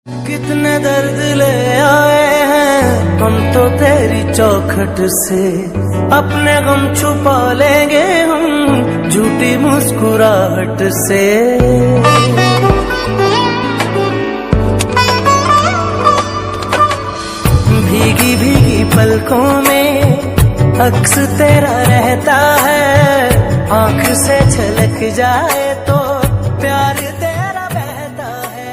कितने दर्द ले आए हैं हम तो तेरी चौखट से, अपने गम छुपा लेंगे हम झूठी मुस्कुराहट से। भीगी भीगी पलकों में अक्स तेरा रहता है, आंख से झलक जाए तो प्यार